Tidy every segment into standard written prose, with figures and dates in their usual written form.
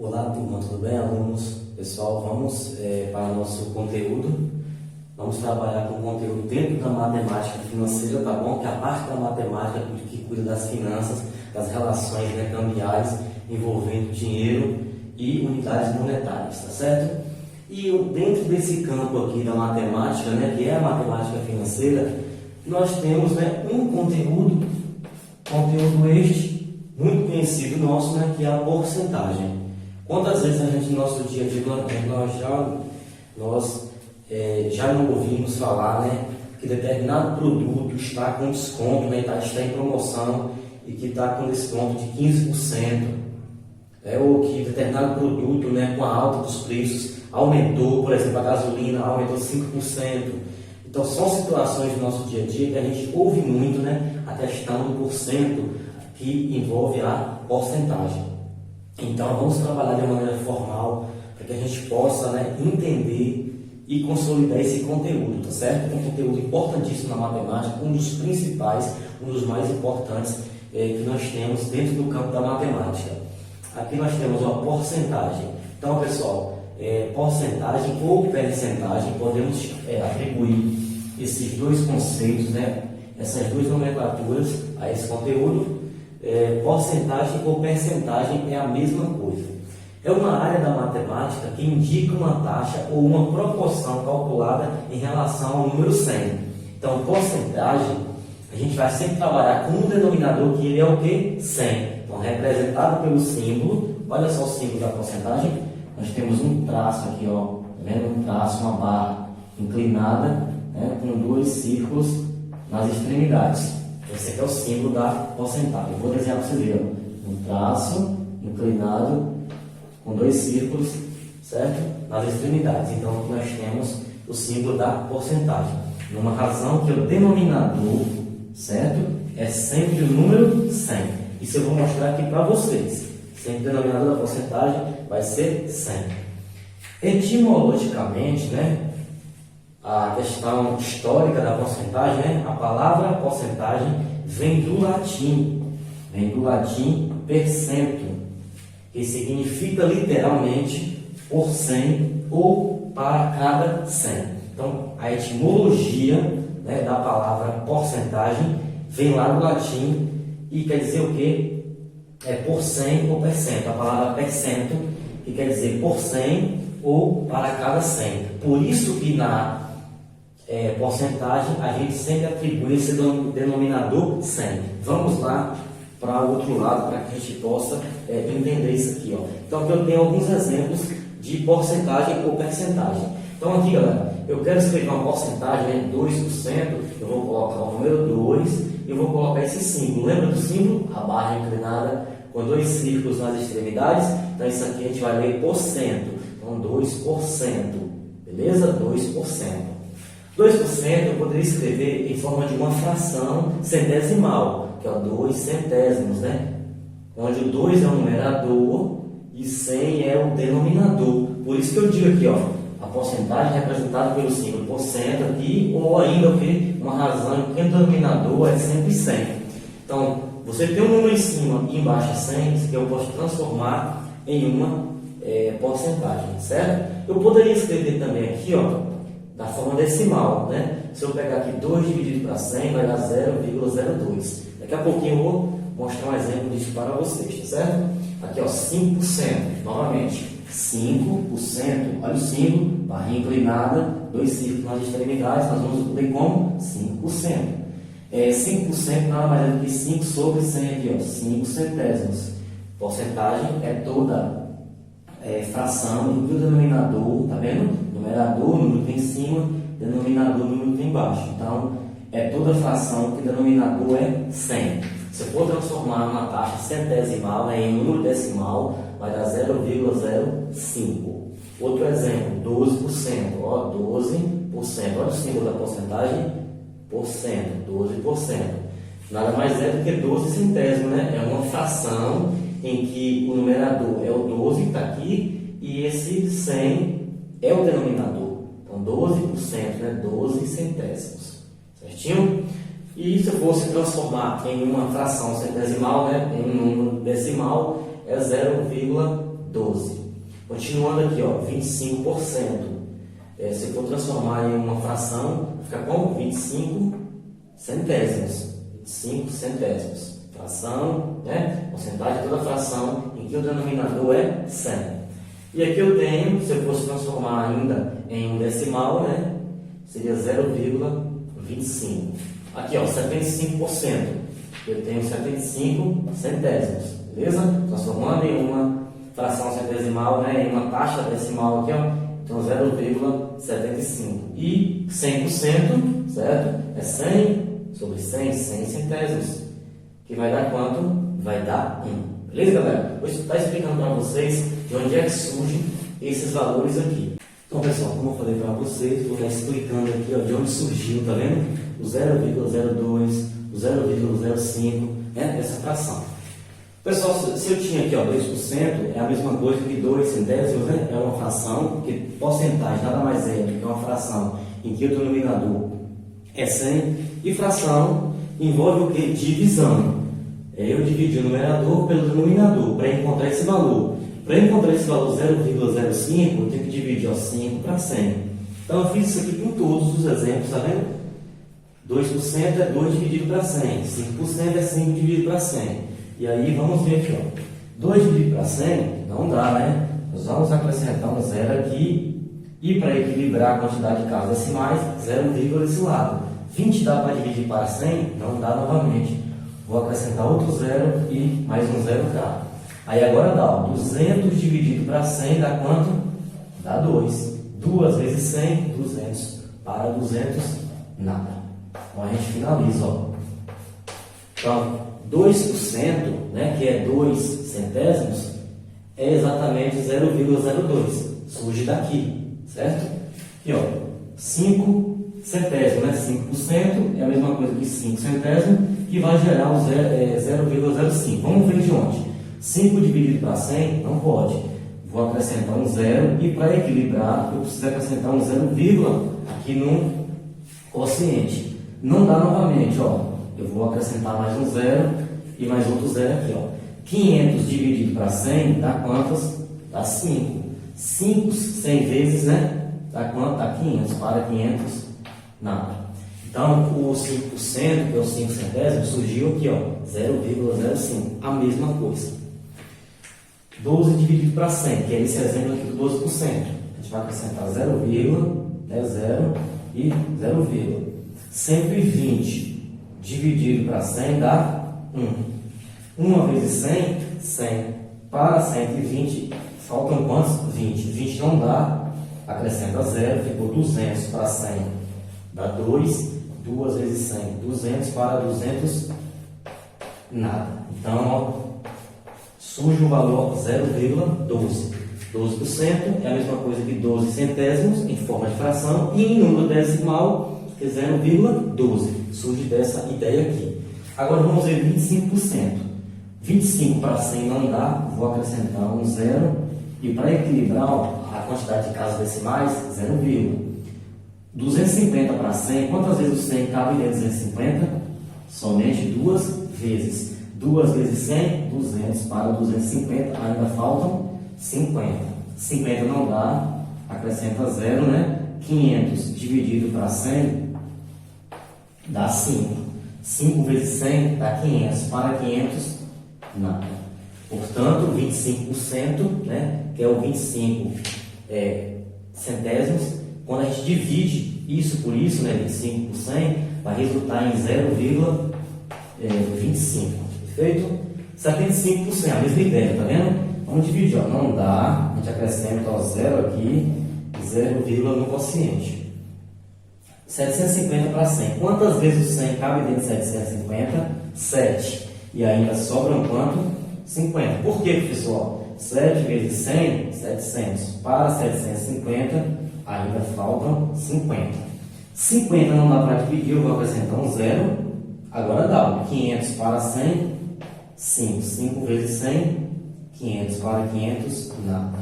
Olá, turma, tudo bem, alunos? Pessoal, vamos para o nosso conteúdo. Vamos trabalhar com conteúdo dentro da matemática financeira, tá bom? Que é a parte da matemática que cuida das finanças, das relações, né, cambiais envolvendo dinheiro e unidades monetárias, tá certo? E dentro desse campo aqui da matemática, né, que é a matemática financeira, nós temos, né, um conteúdo este muito conhecido nosso, né, que é a porcentagem. Quantas vezes a gente no nosso dia a dia nós já não ouvimos falar, né, que determinado produto está com desconto, né, está em promoção e que está com desconto de 15%, ou que determinado produto, né, com a alta dos preços aumentou, por exemplo, a gasolina aumentou 5%. Então são situações do nosso dia a dia que a gente ouve muito, né, a questão do porcento que envolve a porcentagem. Então vamos trabalhar de maneira formal para que a gente possa, né, entender e consolidar esse conteúdo, tá certo? Um conteúdo importantíssimo na matemática, um dos principais, um dos mais importantes que nós temos dentro do campo da matemática. Aqui nós temos uma porcentagem. Então, pessoal, porcentagem ou percentagem, podemos atribuir esses dois conceitos, né, essas duas nomenclaturas a esse conteúdo. Porcentagem ou percentagem é a mesma coisa. É uma área da matemática que indica uma taxa ou uma proporção calculada em relação ao número 100. Então, porcentagem, a gente vai sempre trabalhar com um denominador que ele é o quê? 100. Então, representado pelo símbolo. Olha só o símbolo da porcentagem. Nós temos um traço aqui, ó, tá vendo? Um traço, uma barra inclinada, né, com dois círculos nas extremidades. Esse aqui é o símbolo da porcentagem. Eu vou desenhar para você ver, ó. Um traço inclinado com dois círculos, certo? Nas extremidades. Então, aqui nós temos o símbolo da porcentagem. Numa razão que o denominador, certo? É sempre o número 100. Isso eu vou mostrar aqui para vocês. Sempre o denominador da porcentagem vai ser 100. Etimologicamente, né, a questão histórica da porcentagem, né, a palavra porcentagem vem do latim percento, que significa literalmente por 100 ou para cada 100. Então, a etimologia, né, da palavra porcentagem vem lá do latim e quer dizer o quê? É por 100 ou percento. A palavra percento, que quer dizer por 100 ou para cada 100. Por isso que na porcentagem a gente sempre atribui esse denominador 100. Vamos lá para o outro lado para que a gente possa entender isso aqui, ó. Então aqui eu tenho alguns exemplos de porcentagem ou percentagem. Então aqui, galera, eu quero escrever uma porcentagem, né, 2%, eu vou colocar o número 2 e eu vou colocar esse símbolo. Lembra do símbolo? A barra inclinada com dois círculos nas extremidades. Então isso aqui a gente vai ler por cento. Então 2%, beleza? 2%. 2% eu poderia escrever em forma de uma fração centesimal, que é o 2 centésimos, né? Onde o 2 é o numerador e 100 é o denominador. Por isso que eu digo aqui, ó, a porcentagem é representada pelo símbolo por cento aqui, ou ainda o que? Uma razão em que o denominador é sempre 100. Então, você tem um número em cima e embaixo é 100, isso que eu posso transformar em uma porcentagem, certo? Eu poderia escrever também aqui, ó, da forma decimal, né? Se eu pegar aqui 2 dividido para 100, vai dar 0,02. Daqui a pouquinho eu vou mostrar um exemplo disso para vocês, tá certo? Aqui, ó, 5%, novamente, 5%, olha o símbolo, barra inclinada, dois círculos nas extremidades, nós vamos ler como 5%. 5% nada mais é do que 5 sobre 100 aqui, ó, 5 centésimos. Porcentagem é toda fração em que o denominador, tá vendo? Numerador, número tem em cima, denominador, número tem embaixo. Então, é toda fração que o denominador é 100. Se eu for transformar uma taxa centesimal, né, em número decimal, vai dar 0,05. Outro exemplo, 12%. Ó, 12%. Olha o símbolo da porcentagem, por cento, 12%. Nada mais é do que 12 centésimos, né? É uma fração em que o numerador é o 12 que está aqui e esse 100 é o denominador. Então, 12%, né? 12 centésimos. Certinho? E se eu fosse transformar em uma fração centesimal, né, em um número decimal, é 0,12. 12. Continuando aqui, ó, 25%. Se eu for transformar em uma fração, fica como? 25 centésimos. 25 centésimos. Fração, né? Porcentagem de toda fração em que o denominador é 100. E aqui eu tenho, se eu fosse transformar ainda em um decimal, né? Seria 0,25. Aqui, ó, 75%. Eu tenho 75 centésimos. Beleza? Transformando em uma fração centesimal, né? Em uma taxa decimal aqui, ó. Então, 0,75. E 100%, certo? É 100 sobre 100, 100 centésimos. Que vai dar quanto? Vai dar 1. Beleza, galera? Vou estar explicando para vocês de onde é que surgem esses valores aqui. Então, pessoal, como eu falei para vocês, vou estar explicando aqui, ó, de onde surgiu, tá vendo? O 0,02, o 0,05, né? Essa fração. Pessoal, se eu tinha aqui, ó, 2%, é a mesma coisa que 2 centésimos, né? É uma fração, porque porcentagem nada mais é do que uma fração em que o denominador é 100, e fração envolve o que? Divisão. Eu dividi o numerador pelo denominador para encontrar esse valor. Para encontrar esse valor 0,05, eu tenho que dividir, ó, 5 para 100. Então, eu fiz isso aqui com todos os exemplos, tá vendo? 2% é 2 dividido para 100, 5% é 5 dividido para 100. E aí, vamos ver aqui, ó. 2 dividido para 100, não dá, né? Nós vamos acrescentar um zero aqui. E para equilibrar a quantidade de casas decimais, 0,5 desse lado. 20 dá para dividir para 100? Não dá novamente. Vou acrescentar outro zero e mais um zero cá. Aí agora dá, ó, 200 dividido para 100 dá quanto? Dá 2. 2 vezes 100, 200. Para 200, nada. Então a gente finaliza, ó. Então, 2%, né, que é 2 centésimos, é exatamente 0,02. Surge daqui, certo? Aqui, ó, 5 centésimos, né? 5% é a mesma coisa que 5 centésimos, que vai gerar o 0,05. Vamos ver de onde? 5 dividido para 100, não pode. Vou acrescentar um zero e para equilibrar, eu preciso acrescentar um 0, aqui no quociente. Não dá novamente, ó. Eu vou acrescentar mais um zero e mais outro zero aqui, ó. 500 dividido para 100 dá quantas? Dá 5. 5, 100 vezes, né? Dá quanto? Dá 500. Para 500, nada. Então, o 5%, que é os 5 centésimos, surgiu aqui, ó, 0,05. A mesma coisa. 12 dividido para 100, que é esse exemplo aqui do 12%. A gente vai acrescentar 0, né, 0 e 0, 120 dividido para 100 dá 1. 1 vezes 100, 100. Para 120, faltam quantos? 20. 20 não dá, acrescenta 0, ficou 200 para 100. Dá 2. 2 vezes 100, 200 para 200, nada. Então, ó, surge o valor 0,12. 12% é a mesma coisa que 12 centésimos em forma de fração e em número decimal é 0,12. Surge dessa ideia aqui. Agora vamos ver 25%. 25 para 100 não dá, vou acrescentar um zero e para equilibrar, ó, a quantidade de casas decimais, 0, 250 para 100, quantas vezes o 100 cabe dentro de 250? Somente 2 vezes. 2 vezes 100, 200 para 250, ainda faltam 50. 50 não dá, acrescenta 0, né? 500 dividido para 100 dá 5. 5 vezes 100 dá 500, para 500, nada. Portanto, 25%, né? Que é o 25 centésimos. Quando a gente divide isso por isso, né, 25 por 100, vai resultar em 0,25. Perfeito? 75%, a mesma ideia, tá vendo? Vamos dividir, ó, não dá, a gente acrescenta, ó, 0 aqui, 0, no quociente. 750 para 100. Quantas vezes o 100 cabe dentro de 750? 7. E ainda sobram quanto? 50. Por quê, professor? 7 vezes 100, 700. Para 750, ainda faltam 50. 50 não dá para dividir, eu vou acrescentar um zero. Agora dá. 500 para 100, 5. 5 vezes 100, 500 para 500, nada.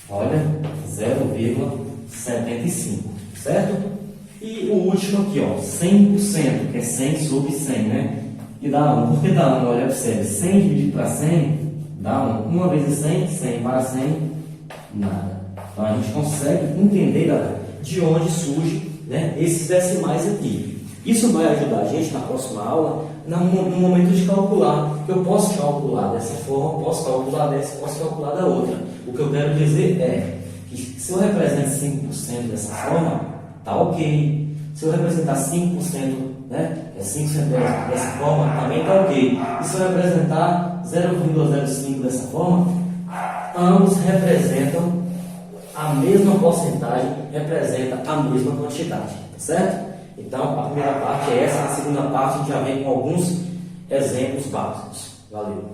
Olha, 0,75. Certo? E o último aqui, ó, 100%, que é 100 sobre 100, né? E dá 1. Por que dá 1? Olha, observe. 100 dividido para 100 dá 1. 1 vezes 100, 100 para 100, nada. Então a gente consegue entender, galera, de onde surge, né, esses decimais aqui. Isso vai ajudar a gente na próxima aula, no momento de calcular. Que eu posso calcular dessa forma, posso calcular dessa, posso calcular da outra. O que eu quero dizer é que se eu represento 5% dessa forma, tá ok. Se eu representar 5%, né, 5% dessa forma, também tá ok. E se eu representar 0,05 dessa forma, ambos representam a mesma porcentagem, representa a mesma quantidade, tá certo? Então, a primeira parte é essa, a segunda parte a gente já vem com alguns exemplos básicos. Valeu!